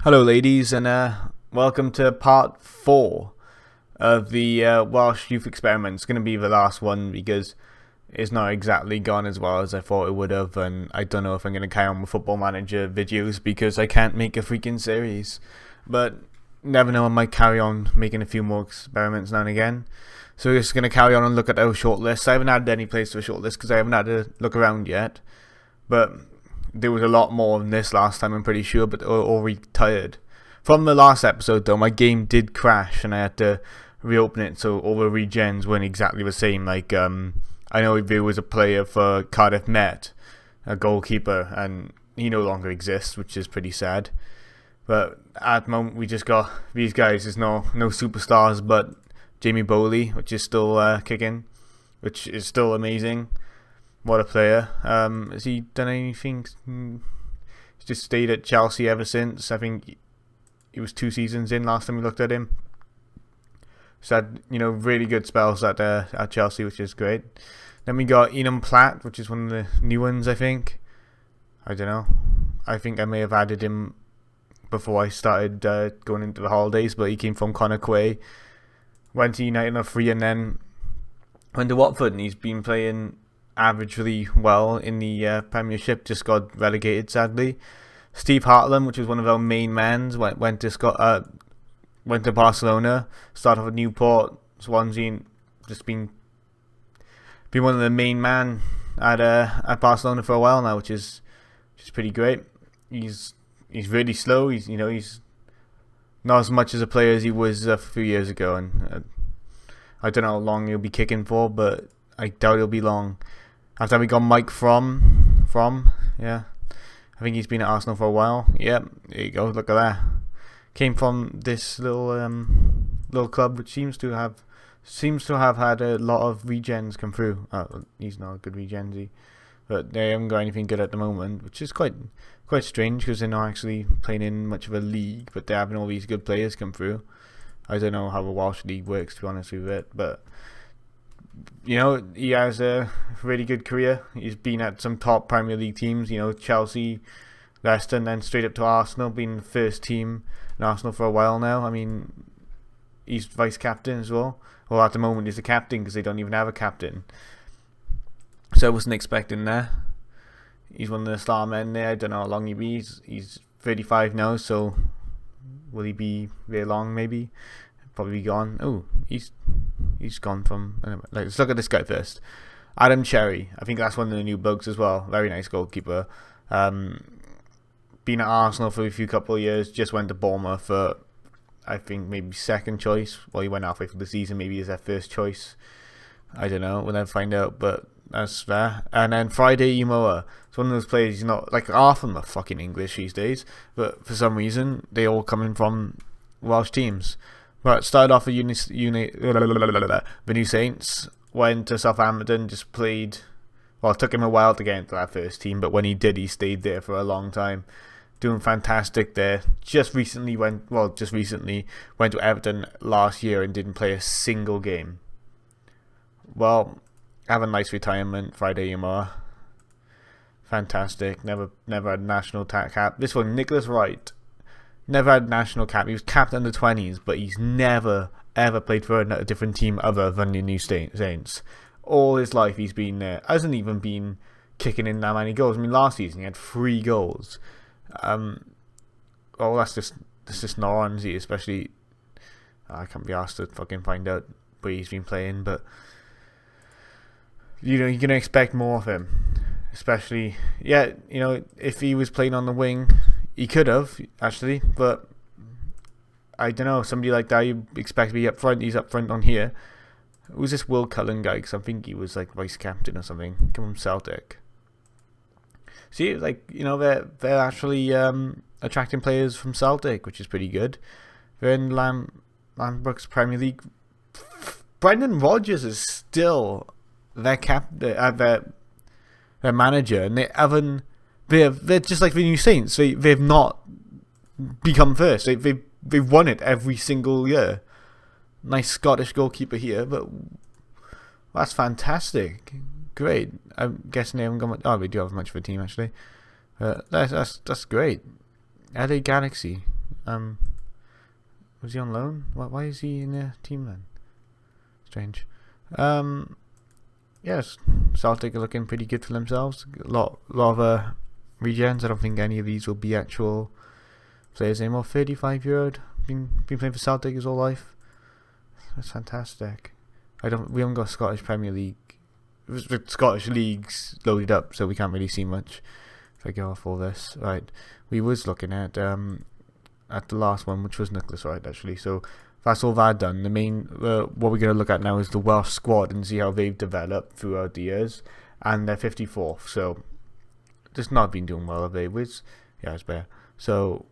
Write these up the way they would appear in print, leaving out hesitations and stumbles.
Hello, ladies, and welcome to part 4 of the Welsh Youth Experiment. It's going to be the last one because it's not exactly gone as well as I thought it would have, and I don't know if I'm going to carry on with Football Manager videos because I can't make a freaking series. But never know, I might carry on making a few more experiments now and again. So we're just going to carry on and look at our shortlist. I haven't added any place to a shortlist because I haven't had to look around yet, but there was a lot more than this last time, I'm pretty sure, but all retired. From the last episode, though, my game did crash and I had to reopen it, so all the regens weren't exactly the same. Like, I know there was a player for Cardiff Met, a goalkeeper, and he no longer exists, which is pretty sad. But at the moment, we just got these guys. There's no superstars, but Jamie Bowley, which is still kicking, which is still amazing. What a player. Has he done anything? He's just stayed at Chelsea ever since. I think he was 2 seasons in last time we looked at him. He's had, really good spells at Chelsea, which is great. Then we got Ian Platt, which is one of the new ones, I think. I don't know. I think I may have added him before I started going into the holidays, but he came from Connor Quay. Went to United on a free and then went to Watford, and he's been playing averagely well in the Premiership. Just got relegated, sadly. Steve Hartland, which was one of our main men, went to Barcelona. Started off at Newport, Swansea. Just been one of the main man at Barcelona for a while now, which is pretty great. He's really slow. He's not as much as a player as he was a few years ago, and I don't know how long he'll be kicking for, but I doubt he'll be long. After we got Mike from I think he's been at Arsenal for a while. Yep, there you go. Look at that. Came from this little club, which seems to have had a lot of regens come through. He's not a good regen, is he? But they haven't got anything good at the moment, which is quite strange because they're not actually playing in much of a league, but they're having all these good players come through. I don't know how the Welsh league works, to be honest with it, but he has a really good career. He's been at some top Premier League teams, Chelsea, Leicester, and then straight up to Arsenal, been the first team in Arsenal for a while now. I mean, he's vice captain as well. Well, at the moment he's the captain because they don't even have a captain. So I wasn't expecting that. He's one of the star men there. I don't know how long he'll be. He's 35 now, so will he be very long? Maybe. Probably gone. Oh, he's gone from. Let's look at this guy first. Adam Cherry. I think that's one of the new bugs as well. Very nice goalkeeper. Been at Arsenal for a couple of years. Just went to Bournemouth for, I think, maybe second choice. Well, he went halfway through the season. Maybe he's their first choice. I don't know. We'll never find out. But that's fair. And then Friday Umoa. It's one of those players. He's not like half of them are fucking English these days. But for some reason, they all coming from Welsh teams. But started off at the New Saints, went to Southampton, just played. Well, it took him a while to get into that first team, but when he did, he stayed there for a long time, doing fantastic there. Just recently went to Everton last year and didn't play a single game. Well, have a nice retirement, Friday Umar. Fantastic. Never had national cap. This one, Nicholas Wright. Never had national cap. He was capped under 20s, but he's never, ever played for a different team other than the New Saints. All his life he's been there. Hasn't even been kicking in that many goals. I mean, last season he had 3 goals. That's just not on, is he? Especially, I can't be asked to fucking find out where he's been playing, but you're going to expect more of him. Especially, if he was playing on the wing, he could have, actually, but I don't know. Somebody like that you expect to be up front. He's up front on here. Who's this Will Cullen guy? Because I think he was like vice captain or something. Come from Celtic. See, they're actually attracting players from Celtic, which is pretty good. They're in Lambrook's Premier League. Brendan Rodgers is still their their manager, and they're just like the New Saints. They've not become first. They've won it every single year. Nice Scottish goalkeeper here, but that's fantastic. Great. I'm guessing they haven't got much. Oh, we do have much of a team actually. That's great. LA Galaxy. Was he on loan? Why is he in the team then? Strange. Yes, Celtic are looking pretty good for themselves. A lot of regens. I don't think any of these will be actual players anymore. 35-year-old, been playing for Celtic his whole life. That's fantastic. We haven't got Scottish Premier League, with Scottish leagues loaded up, so we can't really see much. If I go off all this, right? We was looking at the last one, which was Nicholas Wright actually. So that's all that done. The main what we're going to look at now is the Welsh squad and see how they've developed throughout the years, and they're 54th. So just not been doing well, have they? Yeah, it's better. So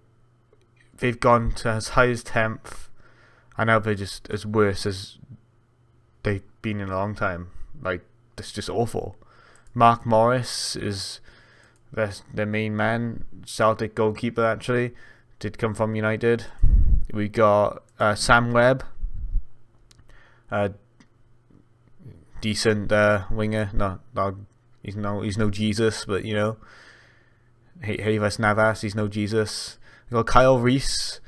they've gone to as high as 10th, and now they're just as worse as they've been in a long time. Like, that's just awful. Mark Morris is their main man. Celtic goalkeeper, actually, did come from United. We got Sam Webb, decent winger. He's no Jesus, but you know, Havas Navas, he's no Jesus. We got Kyle Reese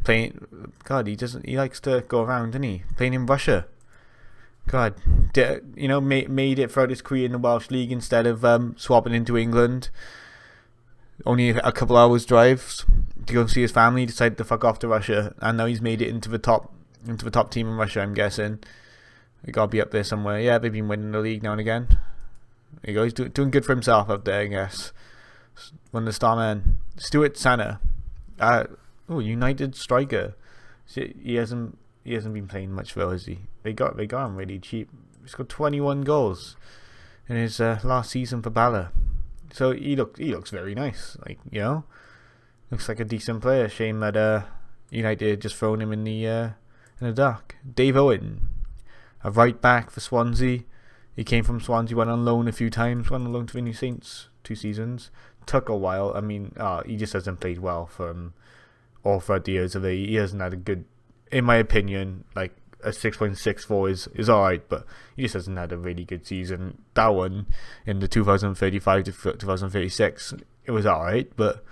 playing. God, he likes to go around, doesn't he? Playing in Russia. God, made it throughout his career in the Welsh League instead of swapping into England. Only a couple hours drive to go see his family. He decided to fuck off to Russia, and now he's made it into the top team in Russia. I'm guessing he gotta be up there somewhere. Yeah, they've been winning the league now and again. There you go. He's doing good for himself up there, I guess. One of the star man, Stuart Sanner. United striker. He hasn't been playing much though, has he? They got him really cheap. He's got 21 goals in his last season for Bala. So he looks very nice. Like, you know, looks like a decent player. Shame that United just thrown him in the dark. Dave Owen, a right back for Swansea. He came from Swansea, went on loan a few times, went on loan to the New Saints 2 seasons. Took a while. I mean, he just hasn't played well for him all throughout the years of it. He hasn't had a good, in my opinion, like a 6.64 is alright, but he just hasn't had a really good season. That one in the 2035 to 2036, it was alright, but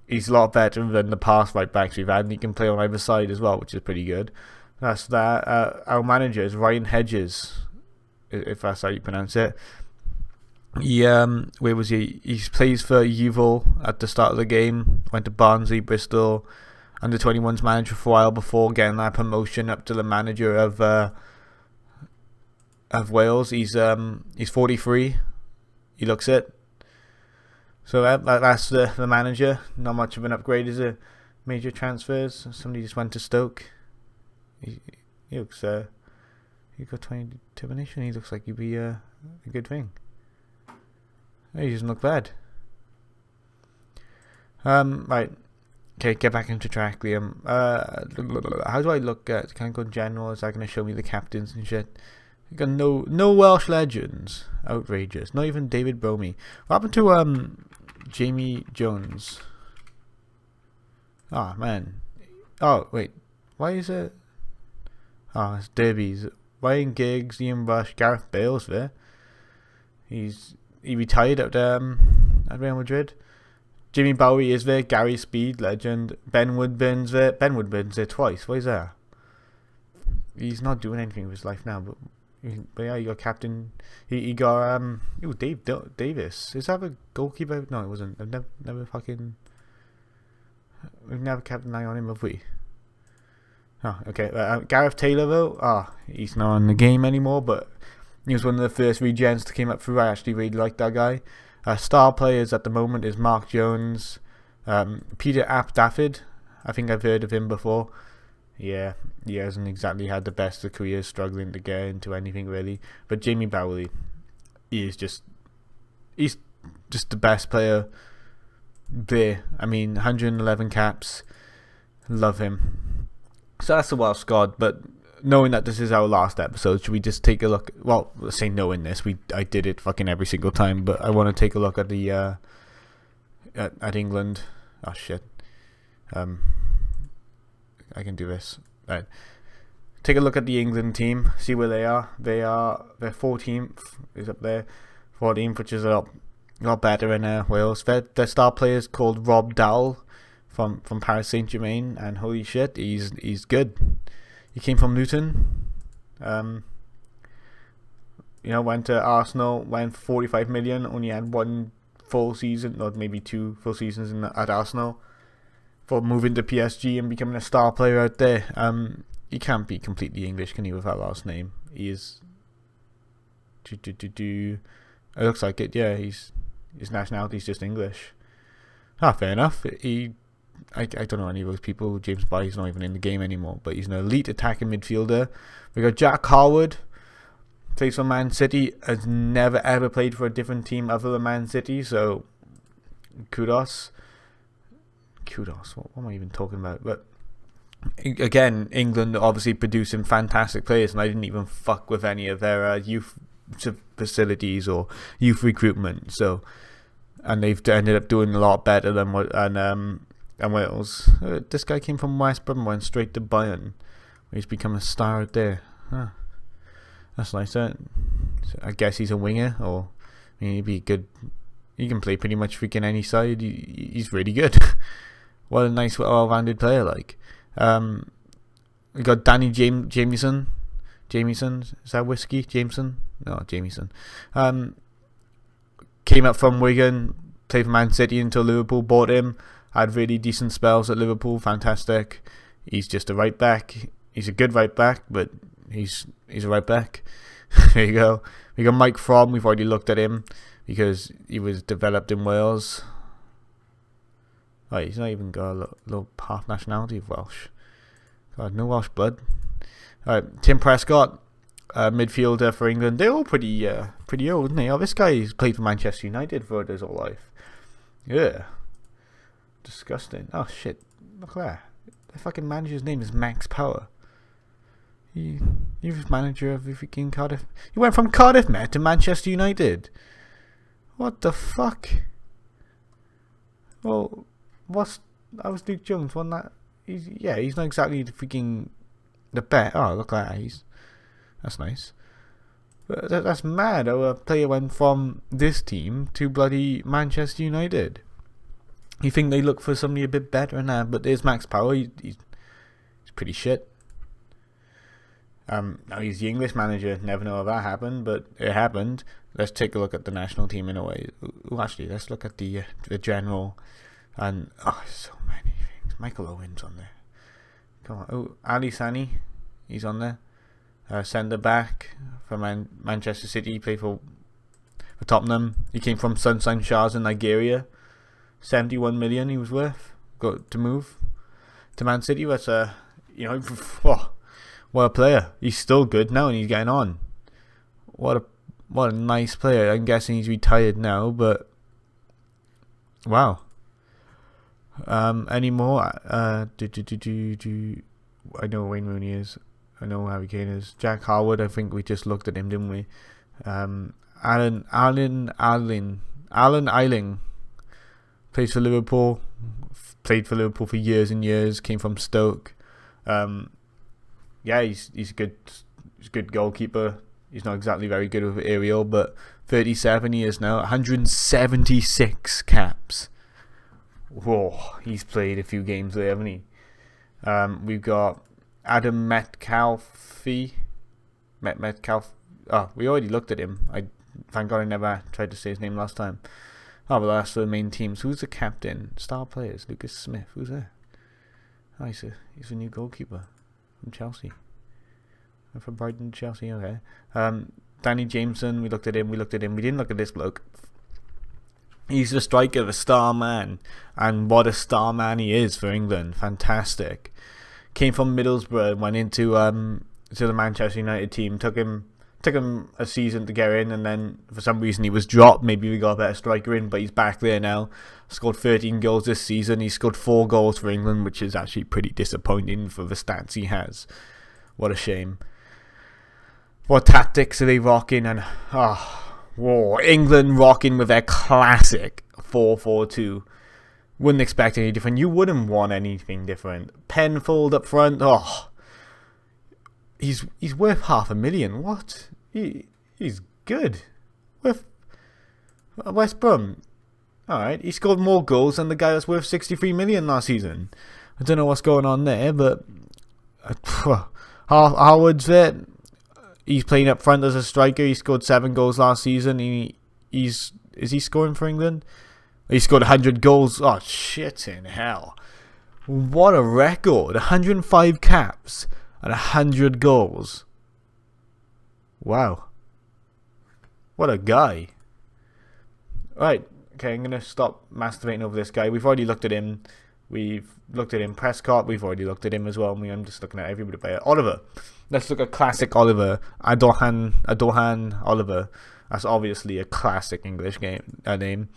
he's a lot better than the past right backs we've had, and he can play on either side as well, which is pretty good. That's that. Our manager is Ryan Hedges, if that's how you pronounce it. Where was he? He plays for Yeovil at the start of the game. Went to Barnsley, Bristol, under 21s manager for a while before getting that promotion up to the manager of Wales. He's 43. He looks it. So that's the manager. Not much of an upgrade, is it? Major transfers. Somebody just went to Stoke. He looks. He got 20 determination. He looks like he'd be a good thing. He doesn't look bad. Right. Okay, get back into track, Liam. How do I look at? Can I go in general? Is that going to show me the captains and shit? You got no Welsh legends. Outrageous. Not even David Bromey. What happened to Jamie Jones? Oh man. Oh wait. Why is it? Oh, it's Derby's. Ryan Giggs, Ian Rush, Gareth Bale's there. He retired at Real Madrid. Jimmy Bowie is there. Gary Speed, legend. Ben Woodburn's there. Ben Woodburn's there twice. Why is that? He's not doing anything with his life now. But yeah, you got captain. He got Dave Davis. Is that a goalkeeper? No, it wasn't. I've never fucking. We've never kept an eye on him, have we? Oh, okay. Gareth Taylor though. He's not in the game anymore, but he was one of the first regens that came up through. I actually really like that guy. Star players at the moment is Mark Jones, Peter Apdaffid. I think I've heard of him before. Yeah, he hasn't exactly had the best of careers, struggling to get into anything really. But Jamie Bowley, he's just the best player there. I mean, 111 caps. Love him. So that's the Welsh squad, but knowing that this is our last episode, should we just take a look? Well, let's say knowing this, I did it fucking every single time, but I want to take a look at the at England. Oh shit. I can do this. Right. Take a look at the England team. See where they are. They're 14th. Is up there. 14th, which is a lot better in Wales. Their star player is called Rob Dowell from Paris Saint-Germain, and holy shit, he's good. He came from Luton. Went to Arsenal, went for 45 million, only had one full season, or maybe 2 full seasons at Arsenal, for moving to PSG and becoming a star player out there. He can't be completely English, can he, with that last name? He is... It looks like it, yeah. His nationality is just English. Fair enough. I don't know any of those people. James Barry's not even in the game anymore, but he's an elite attacking midfielder. We got Jack Harwood, plays for Man City, has never ever played for a different team other than Man City, so kudos. What am I even talking about? But again, England obviously producing fantastic players, and I didn't even fuck with any of their youth facilities or youth recruitment. So, and they've ended up doing a lot better than what and Wales. This guy came from West Brom, went straight to Bayern. He's become a star out there. That's nice. I guess he's a winger, or he'd be good. He can play pretty much freaking any side. He's really good. What a nice, well-rounded player. Like, we got Danny Jamieson. Jamieson, is that whiskey? Jameson? No, Jamieson. Came up from Wigan, played for Man City until Liverpool bought him. Had really decent spells at Liverpool. Fantastic. He's just a right back. He's a good right back, but he's a right back. There you go. We got Mike Fromm. We've already looked at him because he was developed in Wales. He's not even got a little half nationality of Welsh. God, no Welsh blood. Tim Prescott, midfielder for England. They're all pretty old, isn't they? This guy's played for Manchester United for his whole life. Yeah. Disgusting. Oh shit. Look at that. The fucking manager's name is Max Power. He was manager of the freaking Cardiff. He went from Cardiff Met to Manchester United. What the fuck? Well, that was Luke Jones, wasn't that? He's not exactly the best. Oh, look at that. That's nice. But that's mad how a player went from this team to bloody Manchester United. You think they look for somebody a bit better than that, but there's Max Power. He's pretty shit. Now he's the English manager. Never know if that happened, but it happened. Let's take a look at the national team in a way. Actually, let's look at the general. And so many things. Michael Owen's on there. Come on. Ali Sani, he's on there. Centre back for Manchester City. He played for Tottenham. He came from Sunshine Stars in Nigeria. 71 million he was worth. Got to move to Man City. That's what a player. He's still good now, and he's getting on. What a nice player. I'm guessing he's retired now, but wow. Any more? I know Wayne Rooney is. I know Harry Kane is. Jack Harwood, I think we just looked at him, didn't we? Alan Eiling plays for Liverpool. Played for Liverpool for years and years. Came from Stoke. He's a good goalkeeper. He's not exactly very good with aerial, but 37 years now. 176 caps. Whoa, he's played a few games there, hasn't he? We've got Adam Metcalfe. Metcalfe. Oh, we already looked at him. Thank God I never tried to say his name last time. Oh, well, that's the main teams. Who's the captain? Star players. Lucas Smith. Who's that? Oh, he's a new goalkeeper from Chelsea. From Brighton, Chelsea. Okay. Danny Jameson. We looked at him. We didn't look at this bloke. He's the striker, the star man, and what a star man he is for England. Fantastic. Came from Middlesbrough, went into to the Manchester United team. Took him a season to get in, and then for some reason he was dropped. Maybe we got a better striker in, but he's back there now. Scored 13 goals this season. He scored 4 goals for England, which is actually pretty disappointing for the stats he has. What a shame. What tactics are they rocking? And England rocking with their classic 4-4-2. Wouldn't expect any different. You wouldn't want anything different. Penfold up front. He's worth $500,000. What? He's good. With West Brom. Alright, he scored more goals than the guy that's worth 63 million last season. I don't know what's going on there, but Howard's there. He's playing up front as a striker. He scored 7 goals last season. Is he scoring for England? He scored 100 goals. Oh, shit in hell. What a record. 105 caps and 100 goals. Wow. What a guy. Right. Okay, I'm going to stop masturbating over this guy. We've already looked at him. We've looked at him Prescott. We've already looked at him as well. I'm just looking at everybody by Oliver. Let's look at classic Oliver. Adohan Oliver. That's obviously a classic English name.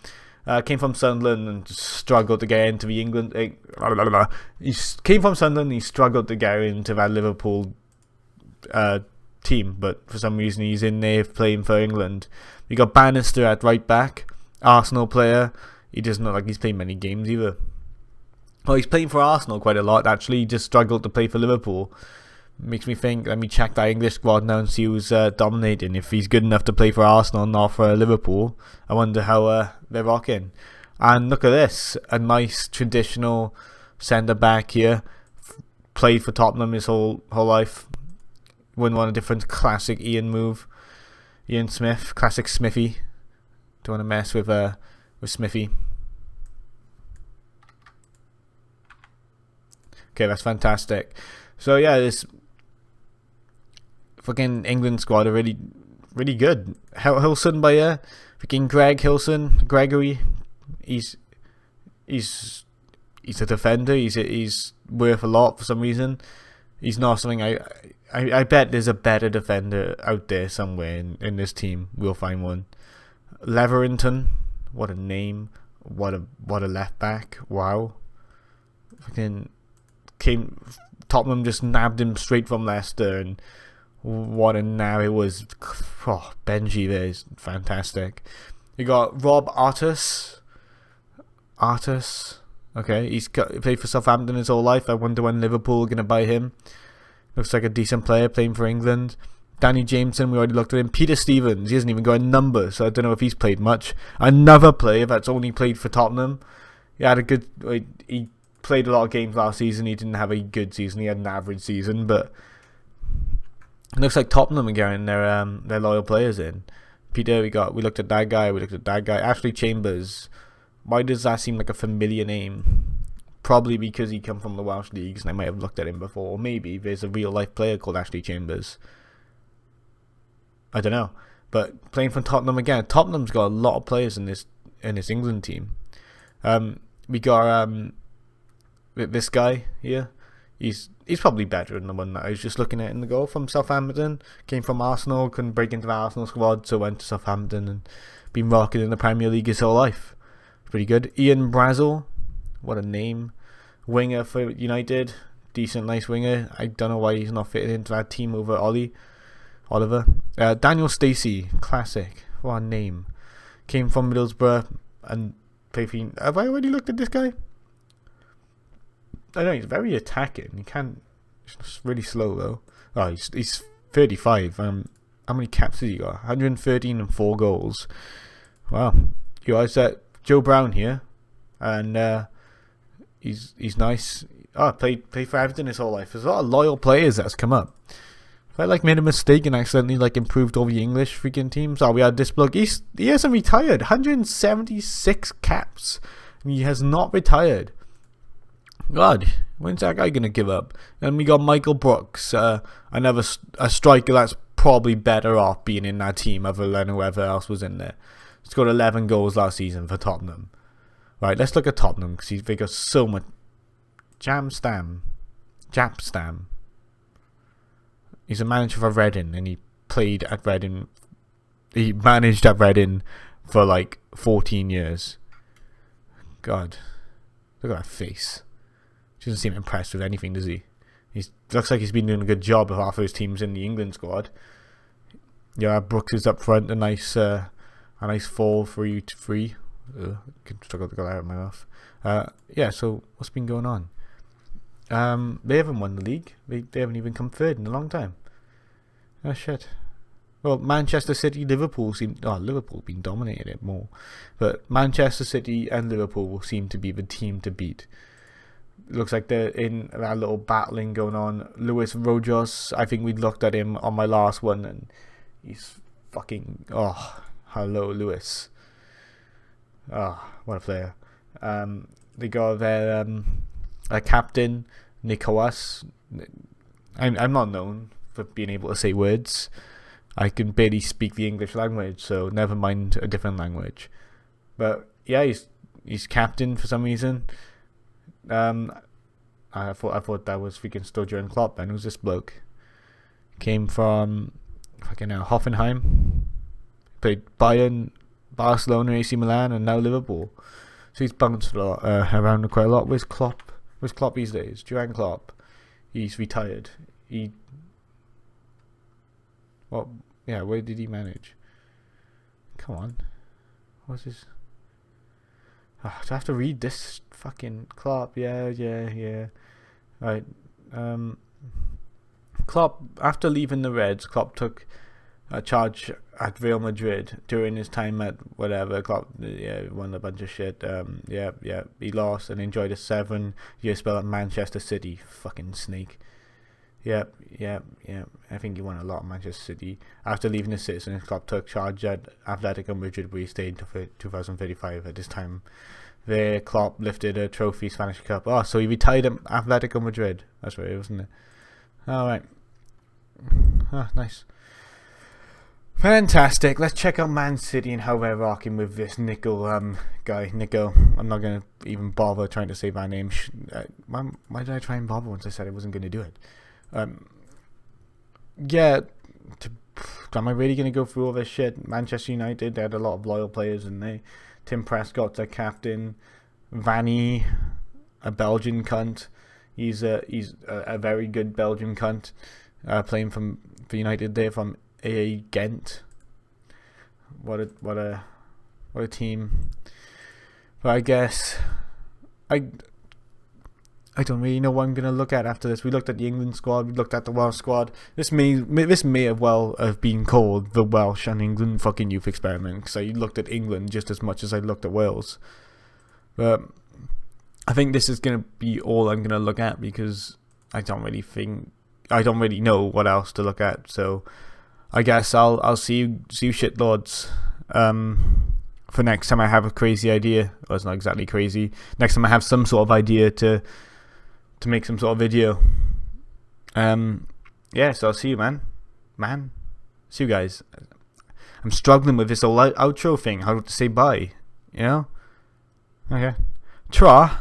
Came from Sunderland and struggled to get into the England. He came from Sunderland. He struggled to get into that Liverpool team, but for some reason he's in there playing for England. We got Bannister at right back. Arsenal player. He doesn't look like he's playing many games either. Oh, he's playing for Arsenal quite a lot actually. He just struggled to play for Liverpool. Makes me think, let me check that English squad now and see who's dominating. If he's good enough to play for Arsenal, not for Liverpool, I wonder how they're rocking. And look at this, a nice traditional centre back here. Played for Tottenham his whole life. Wouldn't want a different classic Ian Smith, classic Smithy. Don't want to mess with Smithy. Okay, that's fantastic. So yeah, this fucking England squad are really, really good. Hilson by here, fucking Gregory. He's a defender. He's worth a lot for some reason. He's not something I bet there's a better defender out there somewhere in this team. We'll find one. Leverington, what a name. What a left back. Wow. Fucking Tottenham just nabbed him straight from Leicester, and what a nab it was. Oh, Benji there is fantastic. You got Rob Artus. Okay, he played for Southampton his whole life. I wonder when Liverpool are going to buy him. Looks like a decent player playing for England. Danny Jameson, we already looked at him. Peter Stevens, he hasn't even got a number, so I don't know if he's played much. Another player that's only played for Tottenham. He played a lot of games last season. He didn't have a good season. He had an average season, but it looks like Tottenham are getting their loyal players in. Peter, we looked at that guy. Ashley Chambers. Why does that seem like a familiar name? Probably because he come from the Welsh leagues and I might have looked at him before. Or maybe there's a real life player called Ashley Chambers. I don't know. But playing for Tottenham again. Tottenham's got a lot of players in this England team. We got this guy here. He's probably better than the one that I was just looking at in the goal from Southampton. Came from Arsenal, couldn't break into the Arsenal squad, so went to Southampton and been rocking in the Premier League his whole life. Pretty good. Ian Brazel, what a name. Winger for United, decent, nice winger. I don't know why he's not fitting into that team over Oliver. Daniel Stacey, classic. What a name. Came from Middlesbrough and played for. Have I already looked at this guy? I know he's very attacking. He's really slow though. Oh, he's 35. How many caps has he got? 113 and 4 goals. Wow. You guys, Joe Brown here, and he's nice. Oh, played for Everton his whole life. There's a lot of loyal players that's come up. If I made a mistake and accidentally improved all the English freaking teams. Oh, we had this bloke. He hasn't retired. 176 caps. He has not retired. God, when's that guy gonna give up? And we got Michael Brooks, a striker that's probably better off being in that team other than whoever else was in there. He's got 11 goals last season for Tottenham. Right, let's look at Tottenham because they got so much. Japstam. He's a manager for Reading, and he played at Reading. He managed at Reading for 14 years. God, look at that face. He doesn't seem impressed with anything, does he? He looks like he's been doing a good job of half of his teams in the England squad. Yeah, Brooks is up front. A nice 4-3-3. Can struggle to get that out of my mouth. Yeah. So what's been going on? They haven't won the league. They haven't even come third in a long time. Oh shit. Well, Manchester City, Liverpool Liverpool been dominating it more, but Manchester City and Liverpool seem to be the team to beat. It looks like they're in that little battling going on. Luis Rojos, I think we looked at him on my last one, and he's fucking hello Luis. What a player. They got their captain Nicolas. I'm not known for being able to say words. I can barely speak the English language, so never mind a different language. But yeah, he's captain for some reason. I thought that was freaking Sturgeon Klopp, and who's this bloke? Came from fucking Hoffenheim, played Bayern, Barcelona, AC Milan, and now Liverpool. So he's bounced a lot, around quite a lot. Where's Klopp? Where's Klopp these days? Jurgen Klopp. He's retired. Where did he manage? Come on. What's his... do I have to read this fucking Klopp? Yeah. Right. Klopp, after leaving the Reds, Klopp took a charge at Real Madrid during his time at whatever. Klopp, won a bunch of shit. He lost and enjoyed a 7-year spell at Manchester City. Fucking snake. Yep. I think he won a lot at Manchester City. After leaving the Citizens, Klopp took charge at Atletico Madrid, where he stayed until 2035. At this time, there Klopp lifted a trophy, Spanish Cup. Oh, so he retired at Atletico Madrid. That's right, wasn't it? All right. Nice. Fantastic. Let's check out Man City and how they're rocking with this Nico guy. Nico. I'm not going to even bother trying to say my name. Why did I try and bother once I said I wasn't going to do it? Am I really going to go through all this shit? Manchester United, they had a lot of loyal players, and they Tim Prescott's their captain. Vanny, a Belgian cunt. He's a very good Belgian cunt, playing for United there from AA Ghent. What a team. But I guess I don't really know what I'm going to look at after this. We looked at the England squad. We looked at the Welsh squad. This may have been called the Welsh and England fucking youth experiment, because I looked at England just as much as I looked at Wales. But I think this is going to be all I'm going to look at, because I don't really know what else to look at. So I guess I'll see you shitlords. For next time I have a crazy idea. Well, it's not exactly crazy. Next time I have some sort of idea to make some sort of video. So I'll see you, man. See you guys. I'm struggling with this whole outro thing, how to say bye, you know? Okay. Tra.